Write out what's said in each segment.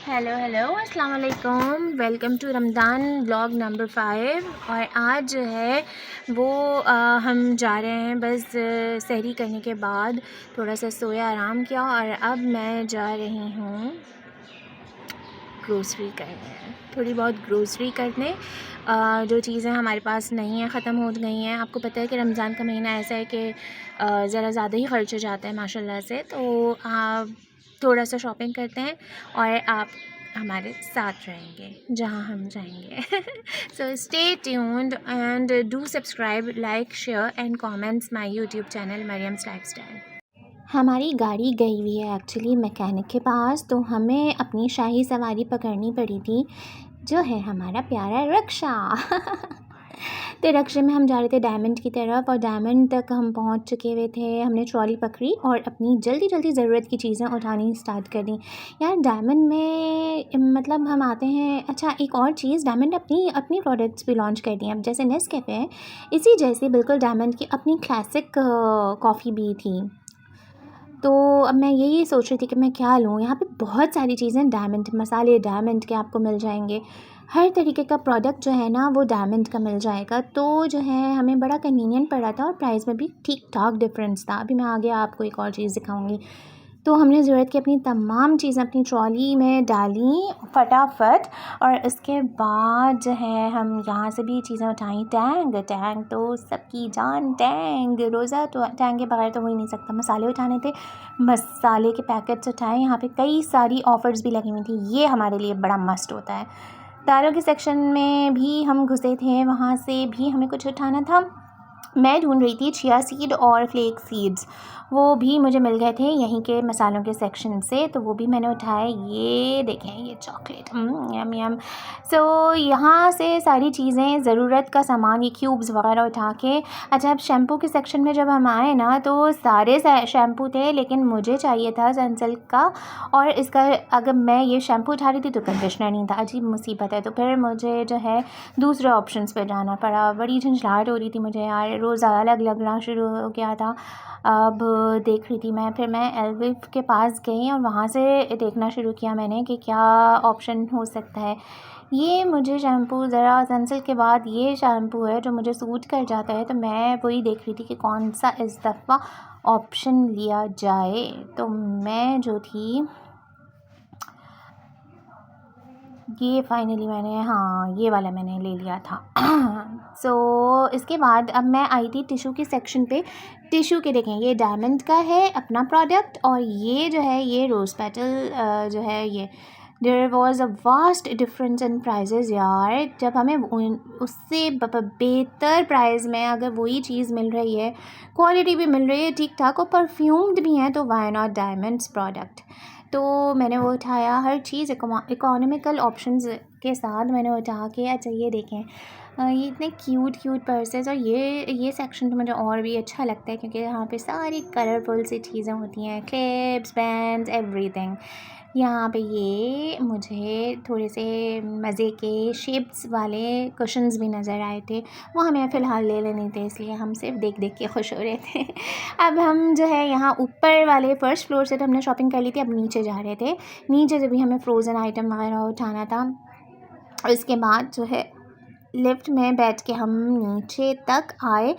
Hello अस्सलाम वालेकुम। Welcome to Ramzan vlog number 5। और आज जो है वो हम जा रहे हैं बस सहरी करने के बाद थोड़ा सा सोया आराम किया और अब मैं जा रही हूँ ग्रोसरी करने, थोड़ी बहुत ग्रोसरी करने। जो चीज़ें हमारे पास नहीं हैं, ख़त्म हो गई हैं। आपको पता है कि रमज़ान का महीना ऐसा है कि ज़रा ज़्यादा ही ख़र्च हो जाता है माशाल्लाह से। तो आप थोड़ा सा शॉपिंग करते हैं और आप हमारे साथ रहेंगे जहाँ हम जाएंगे। So stay tuned and do subscribe, like, share and comments my YouTube channel Mariam's lifestyle. हमारी गाड़ी गई हुई है एक्चुअली मैकेनिक के पास, तो हमें अपनी शाही सवारी पकड़नी पड़ी थी, जो है हमारा प्यारा रक्षा। तो रक्षे में हम जा रहे थे डायमंड की तरफ और डायमंड तक हम पहुंच चुके हुए थे। हमने ट्रॉली पकड़ी और अपनी जल्दी जल्दी ज़रूरत की चीज़ें उठानी स्टार्ट कर दी। यार डायमंड में मतलब हम आते हैं। अच्छा, एक और चीज़, डायमंड अपनी अपनी प्रोडक्ट्स भी लॉन्च कर दी हैं। अब जैसे नेस्कैफ़े है, इसी जैसे बिल्कुल डायमंड की अपनी क्लासिक कॉफ़ी भी थी। तो अब मैं यही सोच रही थी कि मैं क्या लूँ। यहाँ पे बहुत सारी चीज़ें डायमंड, मसाले डायमंड के आपको मिल जाएंगे। हर तरीके का प्रोडक्ट जो है ना वो डायमंड का मिल जाएगा। तो जो है हमें बड़ा कन्वीनियंट पड़ा था और प्राइस में भी ठीक ठाक डिफरेंस था। अभी मैं आगे आपको एक और चीज़ दिखाऊंगी। तो हमने ज़रूरत की अपनी तमाम चीज़ें अपनी ट्रॉली में डाली फटाफट, और उसके बाद जो है हम यहाँ से भी चीज़ें उठाई। टैंग टैंग तो सबकी जान, टैंग रोज़ा तो टैंग के बगैर तो हो ही नहीं सकता। मसाले उठाने थे, मसाले के पैकेट्स उठाए। यहाँ पे कई सारी ऑफ़र्स भी लगी हुई थी, ये हमारे लिए बड़ा मस्ट होता है। दालों के सेक्शन में भी हम घुसे थे, वहाँ से भी हमें कुछ उठाना था। मैं ढूंढ रही थी चिया सीड और फ्लेक सीड्स, वो भी मुझे मिल गए थे यहीं के मसालों के सेक्शन से, तो वो भी मैंने उठाए। ये देखें, ये चॉकलेट, यम यम। सो यहाँ से सारी चीज़ें, ज़रूरत का सामान, ये क्यूब्स वगैरह उठा के। अच्छा, अब शैम्पू के सेक्शन में जब हम आए ना तो सारे शैम्पू थे, लेकिन मुझे चाहिए था सनसिल्क का, और इसका अगर मैं ये शैम्पू उठा रही थी तो कंडीशनर नहीं था। अजीब मुसीबत है। तो फिर मुझे जो है दूसरे ऑप्शंस पे जाना पड़ा। बड़ी झंझलाहट हो रही थी मुझे यार, रोज़ अलग लगना शुरू हो गया था। अब देख रही थी मैं, फिर मैं एलविव के पास गई और वहाँ से देखना शुरू किया मैंने कि क्या ऑप्शन हो सकता है। ये मुझे शैम्पू ज़रा सनसिल्क के बाद ये शैम्पू है जो मुझे सूट कर जाता है, तो मैं वही देख रही थी कि कौन सा इस दफ़ा ऑप्शन लिया जाए। तो मैं जो थी ये फाइनली मैंने, हाँ, ये वाला मैंने ले लिया था। सो इसके बाद अब मैं आई थी टिशू के सेक्शन पे। टिशू के देखें, ये डायमंड का है अपना प्रोडक्ट, और ये जो है ये रोज़ पेटल जो है ये। There was a vast difference in prices यार। जब हमें उससे बेहतर प्राइस में अगर वही चीज़ मिल रही है, क्वालिटी भी मिल रही है ठीक ठाक और परफ्यूम्ड भी है, तो वाई नॉट डायमंड्स प्रोडक्ट। तो मैंने वो उठाया, हर चीज़ इकोनॉमिकल ऑप्शंस के साथ मैंने उठा के। अच्छा, ये देखें, ये इतने क्यूट क्यूट पर्सेस, और ये सेक्शन तो मुझे और भी अच्छा लगता है क्योंकि यहाँ पे सारी कलरफुल सी चीज़ें होती हैं, क्लिप्स, बैंड्स, एवरीथिंग। यहाँ पे ये मुझे थोड़े से मज़े के शेप्स वाले कुशन्स भी नज़र आए थे, वो हमें फ़िलहाल ले लेने थे, इसलिए हम सिर्फ देख देख के खुश हो रहे थे। अब हम जो है यहाँ ऊपर वाले फर्स्ट फ्लोर से तो हमने शॉपिंग कर ली थी, अब नीचे जा रहे थे। नीचे से भी हमें फ़्रोज़न आइटम वगैरह उठाना था। इसके बाद जो है लिफ्ट में बैठ के हम नीचे तक आए,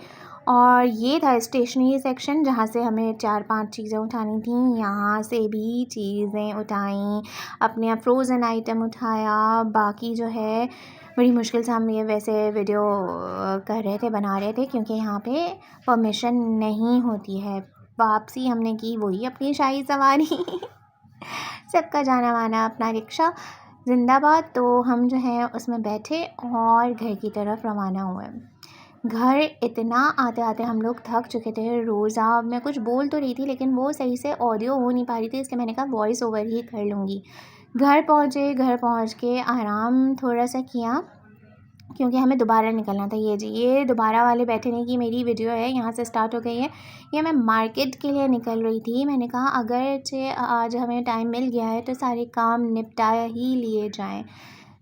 और ये था स्टेशनरी सेक्शन जहाँ से हमें 4-5 चीज़ें उठानी थी। यहाँ से भी चीज़ें उठाई, अपने फ्रोज़न आइटम उठाया। बाकी जो है बड़ी मुश्किल से हम ये वैसे वीडियो कर रहे थे, बना रहे थे, क्योंकि यहाँ पे परमिशन नहीं होती है। वापसी हमने की वही अपनी शाही सवारी। सबका जाना माना अपना रिक्शा जिंदाबाद। तो हम जो है उसमें बैठे और घर की तरफ रवाना हुए। घर इतना आते आते हम लोग थक चुके थे। रोज़ा मैं कुछ बोल तो रही थी, लेकिन वो सही से ऑडियो हो नहीं पा रही थी, इसलिए मैंने कहा वॉइस ओवर ही कर लूँगी। घर पहुँचे, घर पहुँच के आराम थोड़ा सा किया, क्योंकि हमें दोबारा निकलना था। ये दोबारा वाले बैठने की मेरी वीडियो है, यहाँ से स्टार्ट हो गई है। ये मैं मार्केट के लिए निकल रही थी। मैंने कहा अगर आज हमें टाइम मिल गया है तो सारे काम निपटा ही लिए जाएं।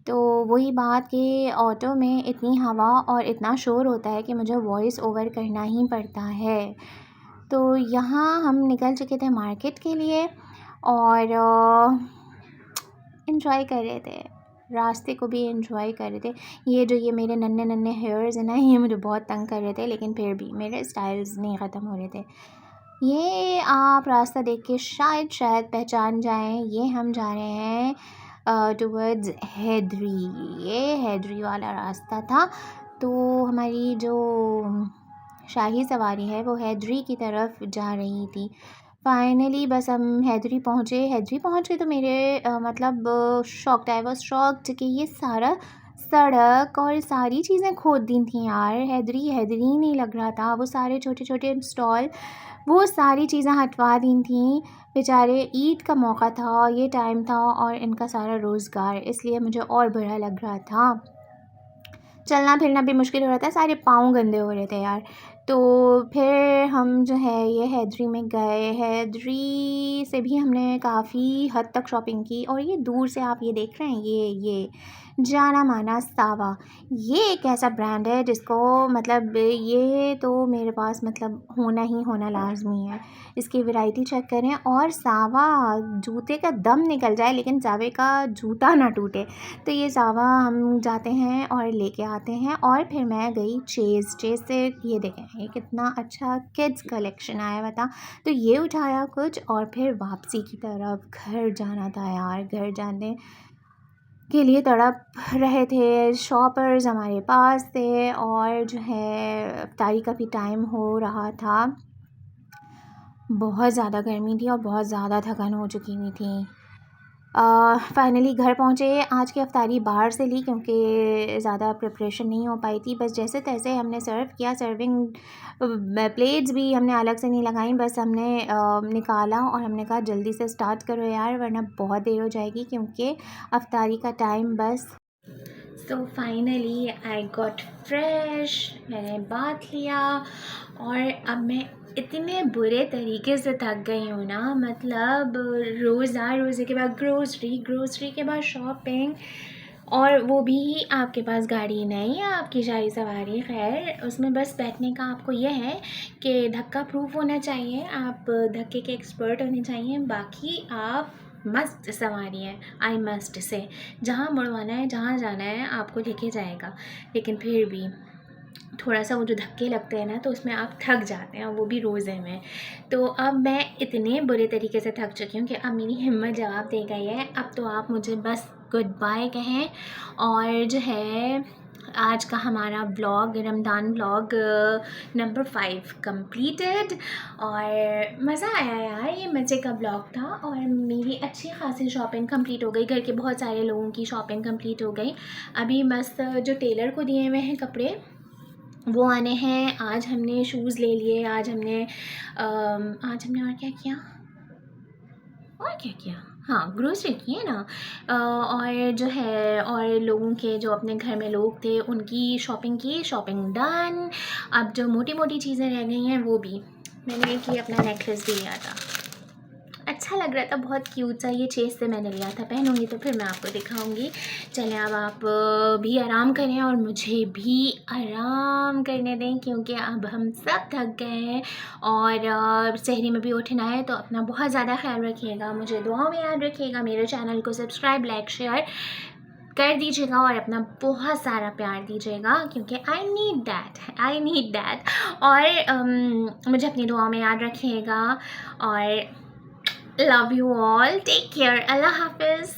तो वही बात कि ऑटो में इतनी हवा और इतना शोर होता है कि मुझे वॉइस ओवर करना ही पड़ता है। तो यहाँ हम निकल चुके थे मार्केट के लिए, और एंजॉय कर रहे थे, रास्ते को भी एंजॉय कर रहे थे। ये मेरे नन्हे नन्हे हेयर्स हैं ना, ये मुझे बहुत तंग कर रहे थे, लेकिन फिर भी मेरे स्टाइल्स नहीं ख़त्म हो रहे थे। ये आप रास्ता देख के शायद पहचान जाएं, ये हम जा रहे हैं टुवर्ड्स हैदरी। ये हैदरी वाला रास्ता था। तो हमारी जो शाही सवारी है वो हैदरी की तरफ जा रही थी। फाइनली बस हम हैदरी पहुँचे तो मेरे मतलब शॉक्ड, आई वाज शॉक्ड कि ये सारा सड़क और सारी चीज़ें खोद दी थी यार। हैदरी ही नहीं लग रहा था। वो सारे छोटे छोटे स्टॉल, वो सारी चीज़ें हटवा दी थी। बेचारे, ईद का मौका था, ये टाइम था और इनका सारा रोज़गार, इसलिए मुझे और बुरा लग रहा था। चलना फिरना भी मुश्किल हो रहा था, सारे पाँव गंदे हो रहे थे यार। तो फिर हम जो है ये हैदरी में गए। हैदरी से भी हमने काफ़ी हद तक शॉपिंग की। और ये दूर से आप ये देख रहे हैं, ये जाना माना सावा, ये एक ऐसा ब्रांड है जिसको मतलब ये तो मेरे पास मतलब होना ही होना लाजमी है। इसकी वैरायटी चेक करें। और सावा, जूते का दम निकल जाए लेकिन सावे का जूता ना टूटे। तो ये सावा हम जाते हैं और लेके आते हैं। और फिर मैं गई चेज़ से, ये देखें ये कितना अच्छा किड्स कलेक्शन आया हुआ था। तो ये उठाया कुछ और फिर वापसी की तरफ घर जाना था यार। घर जाने के लिए तड़प रहे थे। शॉपर्स हमारे पास थे और जो है इफ्तारी का भी टाइम हो रहा था। बहुत ज़्यादा गर्मी थी और बहुत ज़्यादा थकान हो चुकी हुई थी। फाइनली घर पहुँचे। आज की इफ्तारी बाहर से ली क्योंकि ज़्यादा प्रिपरेशन नहीं हो पाई थी। बस जैसे तैसे हमने सर्व किया। सर्विंग प्लेट्स भी हमने अलग से नहीं लगाई, बस हमने निकाला और हमने कहा जल्दी से स्टार्ट करो यार, वरना बहुत देर हो जाएगी क्योंकि इफ्तारी का टाइम बस। So finally I got fresh, मैंने बात लिया और अब मैं इतने बुरे तरीके से थक गई हूँ ना। मतलब रोज़े के बाद ग्रोसरी के बाद शॉपिंग, और वो भी आपके पास गाड़ी नहीं है, आपकी शाही सवारी। खैर उसमें बस बैठने का आपको यह है कि धक्का प्रूफ होना चाहिए, आप धक्के के एक्सपर्ट होने चाहिए। बाकी आप मस्त सवारी है, आई मस्ट से। जहाँ मुड़वाना है, जहाँ जाना है आपको लेके जाएगा। लेकिन फिर भी थोड़ा सा वो जो धक्के लगते हैं ना, तो उसमें आप थक जाते हैं, वो भी रोज़े में। तो अब मैं इतने बुरे तरीके से थक चुकी हूँ कि अब मेरी हिम्मत जवाब दे गई है। अब तो आप मुझे बस गुड बाय कहें। और जो है आज का हमारा vlog, Ramzan vlog number 5 completed. और मज़ा आया यार, ये मज़े का व्लॉग था। और मेरी अच्छी खासी शॉपिंग कंप्लीट हो गई, घर के बहुत सारे लोगों की शॉपिंग कंप्लीट हो गई। अभी मस्त जो टेलर को दिए हुए हैं कपड़े वो आने हैं। आज हमने शूज़ ले लिए, आज हमने और क्या किया, हाँ ग्रोसरी की है ना। और जो है और लोगों के जो अपने घर में लोग थे उनकी शॉपिंग की, शॉपिंग डन। अब जो मोटी मोटी चीज़ें रह गई हैं वो भी मैंने की, अपना नेकलेस भी लिया था, अच्छा लग रहा था, बहुत क्यूट सा। ये चेस से मैंने लिया था, पहनूंगी तो फिर मैं आपको दिखाऊंगी। चलें अब आप भी आराम करें और मुझे भी आराम करने दें क्योंकि अब हम सब थक गए हैं। और सहरी में भी उठना है, तो अपना बहुत ज़्यादा ख्याल रखिएगा, मुझे दुआओं में याद रखिएगा। मेरे चैनल को सब्सक्राइब, लाइक, शेयर कर दीजिएगा और अपना बहुत सारा प्यार दीजिएगा क्योंकि आई नीड दैट। और मुझे अपनी दुआओं में याद रखिएगा और love you all. Take care. Allah Hafiz.